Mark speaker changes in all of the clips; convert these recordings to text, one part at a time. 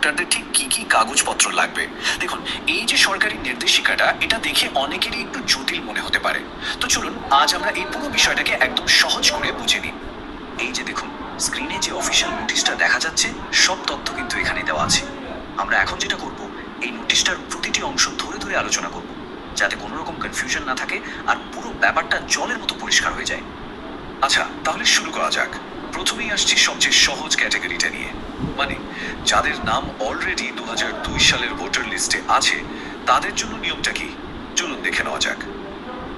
Speaker 1: ভোটারদের ঠিক কি কি কাগজপত্র লাগবে। দেখুন, এই যে সরকারি নির্দেশিকাটা, এটা দেখে অনেকেরই একটু জটিল মনে হতে পারে। তো চলুন আজ আমরা এই পুরো বিষয়টাকে একদম সহজ করে বুঝে নিই। এই যে দেখুন, স্ক্রিনে যে অফিসিয়াল নোটিশটা দেখা যাচ্ছে, সব তথ্য কিন্তু এখানে দেওয়া আছে। আমরা এখন যেটা করব, এই নোটিশটার প্রতিটি অংশ ধরে ধরে আলোচনা করব, যাতে কোনো রকম কনফিউশন না থাকে আর পুরো ব্যাপারটা জলের মতো পরিষ্কার হয়ে যায়। আচ্ছা, তাহলে শুরু করা যাক। প্রথমেই আসছি সবচেয়ে সহজ ক্যাটাগরিটা নিয়ে, মানে যাদের নাম অলরেডি 2002 সালের ভোটার লিস্টে আছে, তাদের জন্য নিয়মটা কি। চলুন দেখে নেওয়া যাক।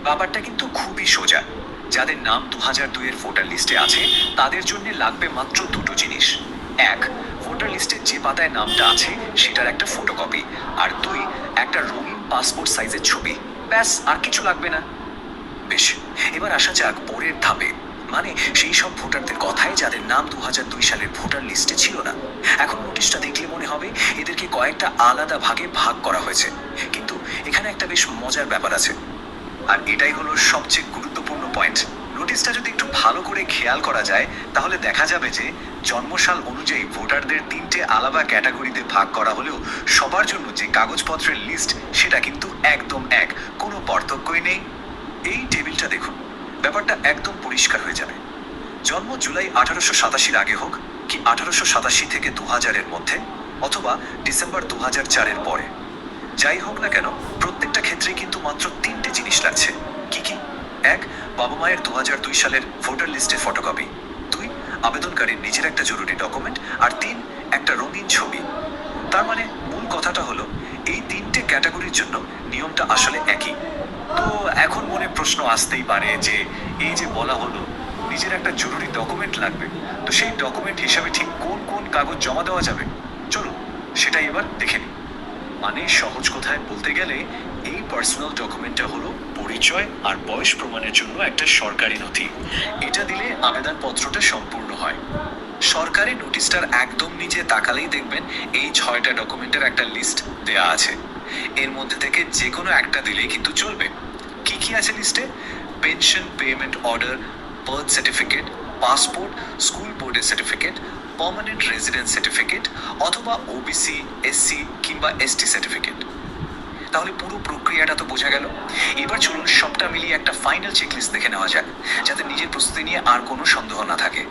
Speaker 1: ব্যাপারটা কিন্তু খুবই সোজা। যাদের নাম 2002 এর ভোটার লিস্টে আছে, তাদের জন্য লাগবে মাত্র দুটো জিনিস। এক, ভোটার লিস্টের যে পাতায় নামটা আছে সেটার একটা ফটোকপি। আর দুই, একটা রঙিন পাসপোর্ট সাইজের ছবি। ব্যাস, আর কিছু লাগবে না। বেশ, এবার আসা যাক পরের ধাপে, মানে সেই সব ভোটারদের কথায় যাদের নাম 2002 সালের ভোটার লিস্টে ছিল না। এখন নোটিশটা দেখলে মনে হবে এদেরকে কয়েকটা আলাদা ভাগে ভাগ করা হয়েছে, কিন্তু এখানে একটা বেশ মজার ব্যাপার আছে। আর এটাই হলো সবচেয়ে গুরুত্বপূর্ণ পয়েন্ট। নোটিশটা যদি একটু ভালো করে খেয়াল করা যায়, তাহলে দেখা যাবে যে জন্মসাল অনুযায়ী ভোটারদের তিনটে আলাদা ক্যাটাগরিতে ভাগ করা হলেও সবার জন্য যে কাগজপত্রের লিস্ট, সেটা কিন্তু একদম এক, কোনো পার্থক্যই নেই। এই টেবিলটা দেখুন, ব্যাপারটা একদম পরিষ্কার হয়ে যাবে। জন্ম জুলাই 1887 আগে হোক, কি 1887 থেকে 2000-এর মধ্যে, অথবা ডিসেম্বর 2004-এর পরে, যাই হোক না কেন, প্রত্যেকটা ক্ষেত্রে কিন্তু মাত্র তিনটে জিনিস লাগছে। কি কি? এক, বাবা মায়ের 2002 সালের ভোটার লিস্টের ফটোকপি। দুই, আবেদনকারীর নিজের একটা জরুরি ডকুমেন্ট। আর তিন, একটা রঙিন ছবি। তার মানে মূল কথাটা হলো, এই তিনটে ক্যাটাগরির জন্য নিয়মটা আসলে একই। তো এখন মনে প্রশ্ন আসতেই পারে যে, এই যে বলা হলো নিজের একটা জরুরি ডকুমেন্ট লাগবে, তো সেই ডকুমেন্ট হিসাবে ঠিক কোন কোন কাগজ জমা দেওয়া যাবে, চলুন সেটাই এবার দেখে নিই। মানে সহজ কথায় বলতে গেলে, এই পার্সোনাল ডকুমেন্টটা হলো পরিচয় আর বয়স প্রমাণের জন্য একটা সরকারি নথি। এটা দিলে আবেদনপত্রটা সম্পূর্ণ হয়। সরকারি নোটিশটার একদম নিচে তাকালেই দেখবেন এই 6টা ডকুমেন্টের একটা লিস্ট দেয়া আছে। এর মধ্যে থেকে যে কোনো একটা দিলেই কিন্তু চলবে। কি কি আছে লিস্টে? Pension payment order, birth certificate, passport, school বোর্ডের সার্টিফিকেট, পার্মানেন্ট রেসিডেন্স সার্টিফিকেট, অথবা ওবিসি, এসসি কিংবা এসটি সার্টিফিকেট। তাহলে পুরো প্রক্রিয়াটা তো বোঝা গেল। এবার চলুন সবটা মিলিয়ে একটা ফাইনাল চেকলিস্ট দেখে নেওয়া যাক, যাতে নিজের প্রস্তুতি নিয়ে আর কোনো সন্দেহ না থাকে।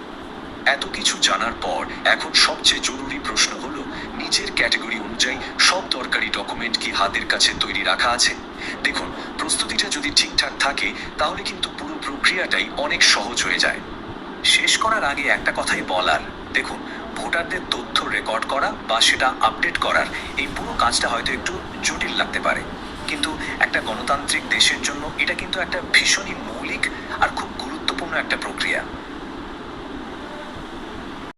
Speaker 1: এত কিছু জানার পর এখন সবচেয়ে জরুরি প্রশ্ন হলো, নিজের ক্যাটাগরি অনুযায়ী সব দরকারি ডকুমেন্ট কি হাতের কাছে তৈরি রাখা আছে? দেখুন, প্রস্তুতিটা যদি ঠিকঠাক থাকে, তাহলে কিন্তু পুরো প্রক্রিয়াটাই অনেক সহজ হয়ে যায়। শেষ করার আগে একটা কথাই বলার, দেখুন, ভোটারদের তথ্য রেকর্ড করা বা সেটা আপডেট করার এই পুরো কাজটা হয়তো একটু জটিল লাগতে পারে, কিন্তু একটা গণতান্ত্রিক দেশের জন্য এটা কিন্তু একটা ভীষণই মৌলিক আর খুব গুরুত্বপূর্ণ একটা প্রক্রিয়া।